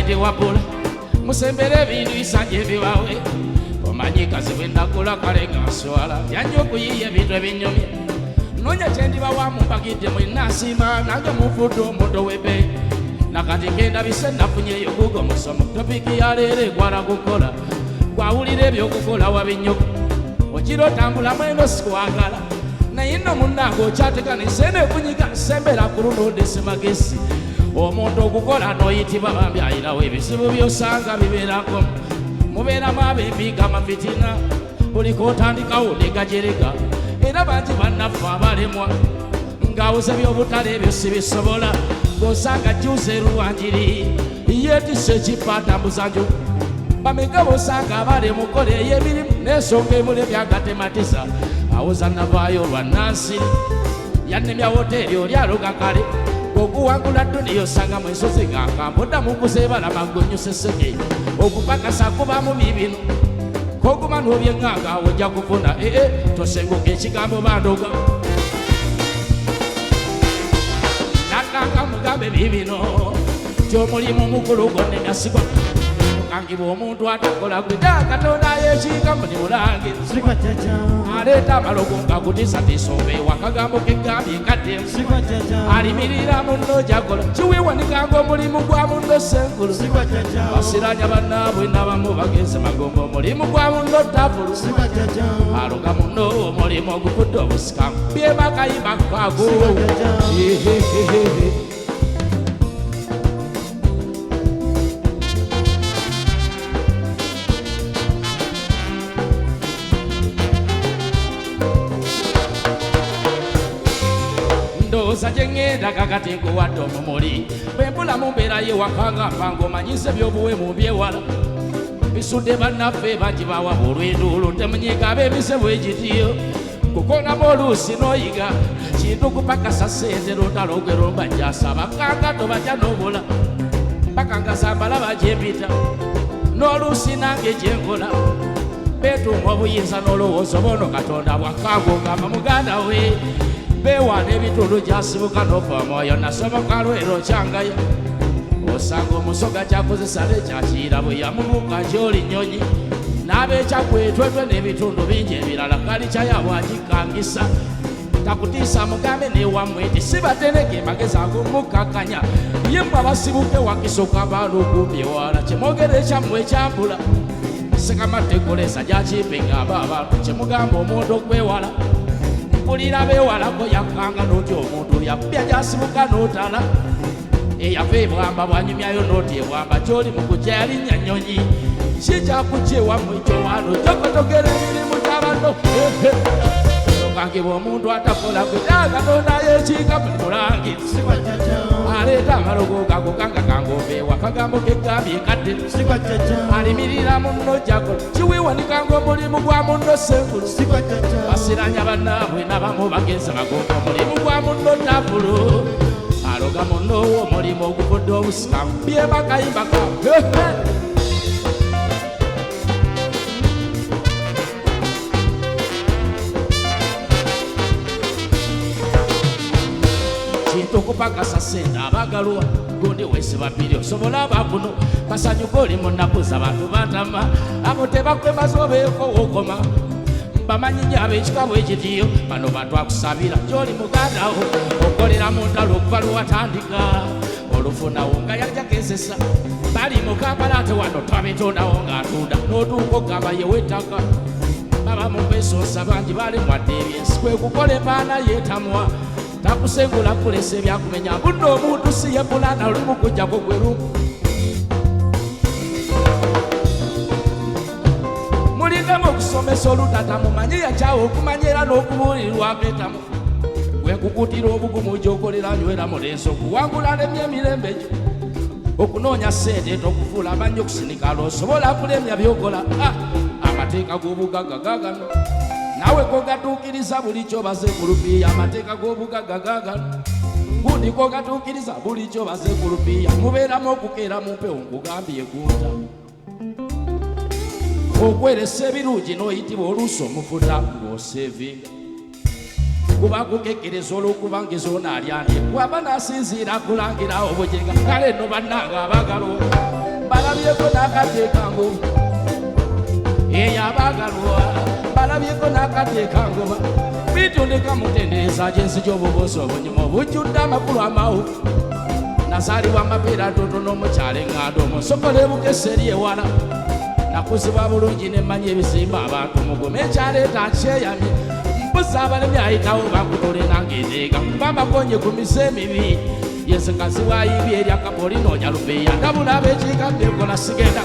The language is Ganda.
wabwete wapula musembere ebintu bisanje bibawe omanyi kazi bwe nakula kale nga nswala yanja okuyiiya ebintu ebinyumye nonya kyendiba wamumpagidde mwenasiima nange mufudde omuntu webe nakati ngenda bise nafunyeyo gugo musomo topiki yaleero egwala kukola gwawulira ebyokukola wabinyuka okira otambula mweno sikwagala naye nno munnange okyatekanise nekunyiga sembera ku luno semagesi omuntu okukola noyitibwa bambi ayinawo ebizibu byosanga bibeerako mubeeramu ab'embiga amafitina buliko otandikawo negajerega era bangi bannaffe abalemwa ng'awuza by'obutale ebyo sibisobola ng'osanga jjuza erulwanjiri yeetisse ekippa atambuza nju bameka bosanga abali mukola ey'emirimu n'ensonga emulebya gatematiza awuza navaayo olwannansi yannemya woteeri oli aluga kale okuwangula dduniya osanga mu ensozi ngankambodda mukuzeebala magonyusesege okupakasa kubamu bibino koguma n'obyeŋŋanga awo ojja kufuna tosenguka ekigambo bandoga nakanga mugambe bibino tyomulimu mukulu gonne nasigwa mukangibwa omuntu atakola gwita katonda yekigambo ni mulange aleeta amalogo nga kutisatisa obeewa akagambo kegambye kadde alimirira munno jakola kiweewanikanga omulimu gwa munno senkulu basiranya bannaabwe n'abamu bagenze magomba omulimu gwa munno tabulu aloga munno omulimu ogufudde obusikamu byebakayimba kago ndowooza gye ŋŋenda kakati nkuwadde omumuli bwe mpula mu mbeera y'ewakanga mpango omanyise by'obuwemu byewala bisudde bannaffe bangi bawaba olw'enduulu temunyiga ab'emise bwegitiyo kukonamu oluusi n'oyiga kintu kupakasa ssente lutalo gwe lombajjasa bakanga tobajja n'obula bakangasa mbalaba gyempita n'oluusi nange gyenkola beetuuma obuyinza n'olowooza bono katonda bwakango ngamba muganda we beewaana ebitundu gyasibuka n'ofaamoyo nasoboka lwero kyangayo osanga omusoga kyakozesa lekyakiyira bwe yamubuuka gy'oli nnyonyi n'abeekyakwetwetwe n'ebitundu bingi ebirala kali kyayabwagikangisa takutiisa mugambe newammwe nti sibateneke magezi ag'omukakkanya ye mmwe abasibuke wakisoka abaana okubyewala kyemwogera ekyammwe ekyambula sekamategolesa gyakimpe ng'aba abantu kyemugamba omuntu okwewala mpulira beewalako yakkanga n'oti omuntu lyakubya gyasibuka n'otala eyava ebwamba bwanyumyayo n'oti ebwamba kyoli mu kujja yalinnya nnyonyi kikyakujja ewammwe kyowano jokotogera emirimu gy'abanno okangibwa omuntu atakola gwera katonda yekiika buli mulange aleeta amalogo gago kanga kangobeewa kagambo kegambye kadde alimirira munno jakola kiweewanikanga omulimu gwa munno senkulu basiranya bannaabwe n'abamu bagenza bagomba omulimu gwa munno tabulu aloga munno omulimu oguvudde obusikamu byebakayimbaka okupakasa ssente abagalwa gundi weesiba bbiri osobola abakuno basanyuka oli mu nnaku z'abantu batama abo tebakwemaza obeeko wokoma bamanyi nyo ab'ekika bwekitiyo bano bantu akusabira gy'oli mugandawo okolera mu ntalo okuva lwewatandika olufunawo nga yajja kezesa bali mu kampala ate wano twabitondawo ng'atunda n'otuuka ogamba yewettaka baba mu mpesoosa bangi balemwadde ebyensi kwe kukola epaana yeetamwa takusengula kulesa ebyakumenya budde omuntu si yepulana lumu kujjako gwe lumu mulindemu okusomesa olutata mumanyi yakyawo okumanya era n'okubuulirwako etamu gwekukutira obugumu gyokolera nywera mulensi okuwangula lemya emirembe gyo okunoonya ssente tokufuula amanyi okusinikala osobola kulemya byokola amateeka g'obugagga gaagano nawe kogatuukiriza buli kyobaze ku lupiiya amateeka g'obugagga gaagano gundi kogatuukiriza buli kyobaze ku lupiiya mubeeramu okukeera mu mpewo nkugambye egunta okweresa ebirungi n'oyitibwa oluusi omufuta ng'oseevinga kuba kukekereza olw'okuba ngezoono alyandye bw'aba n'asinziira kulangira obujega kale nno bannanga abagalo balabyeko n'akateekango eyabagalwa balabyeko n'akateekangoba bitundika mutendereza gy'ensi gy'obubuusi obunyuma obujjudde amakulu amawufu nasaalibwa amapeera totono omukyalo eŋŋanda omusokola ebukesa eri ewala nakuzibwa bulungi nemmanyi ebizimba abantu muguma ekyaleeta kyeyamye mbuza abalemi ayitawo bakutole nange ezeega kuba amakonye ku mise emibi yensekazi wayimbye eri akapoli noonya lubeeya ndabula ab'ekiikadde enkola sigenda